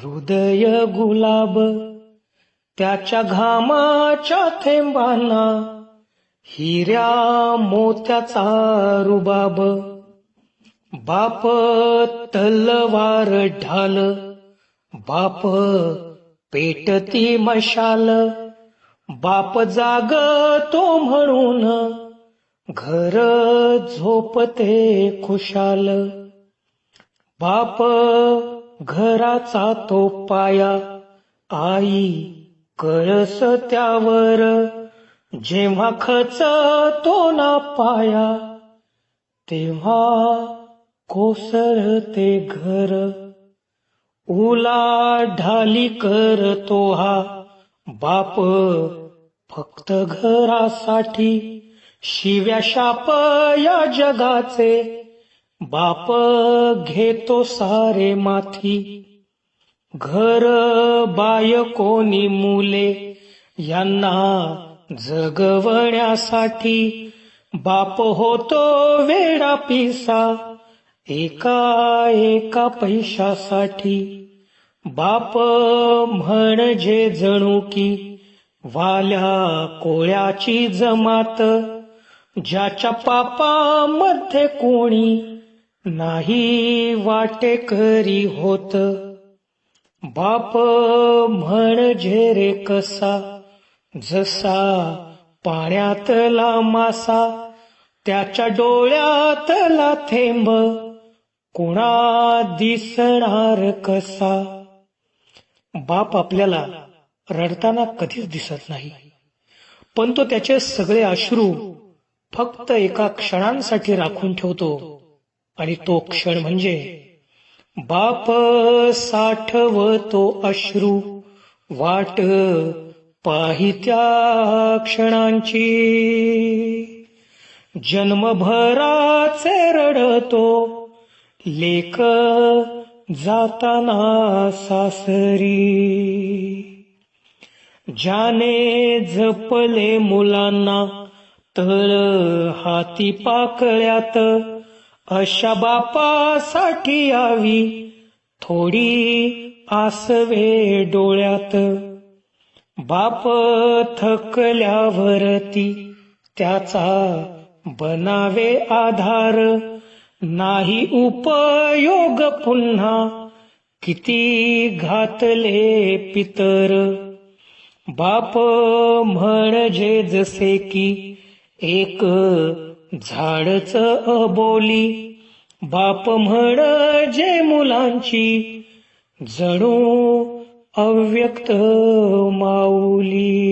हृदय गुलाब त्याच्या घामाच्या थेंबांना हिऱ्या मोत्याचा रुबाब. बाप तलवार ढाल, बाप पेटती मशाल, बाप जागतो म्हणून घर झोपते खुशाल. बाप घराचा तो पाया, आई कळस त्यावर, जेव्हा खचतो ना पाया तेव्हा कोसळते घर. उलाढाली करतो हा बाप फक्त घरासाठी, शिव्या शाप या जगाचे बाप घेतो सारे माथी. घर बायकोनी मुले यांना जगवण्यासाठी बाप होतो वेडा पिसा एका पैशासाठी. बाप म्हणजे जणू की वाल्या कोळ्याची जमात, ज्याच्या पापामध्ये कोणी नाही वाटेकरी होत. बाप म्हणजे रे कसा, जसा पाण्यातला मासा, त्याच्या डोळ्यातला थेंब कुणा दिसणार कसा. बाप आपल्याला रडताना कधीच दिसत नाही, पण तो त्याचे सगळे अश्रू फक्त एका क्षणांसाठी राखून ठेवतो, आणि तो क्षण म्हणजे बाप साठवतो अश्रू वाट पाहित्या क्षणांची. जन्मभराचे रडतो लेक जाताना सासरी. ज्याने जपले मुलांना तळ हाती पाकळ्यात, अशा बापासाठी यावी थोडी आसवे डोळ्यात. बाप थकल्यावरती त्याचा बनावे आधार, नाही उपयोग पुन्हा किती घातले पितर. बाप म्हणजे जसे की एक झाडच अबोली, बाप म्हणजे मुलांची जणू अव्यक्त माऊली.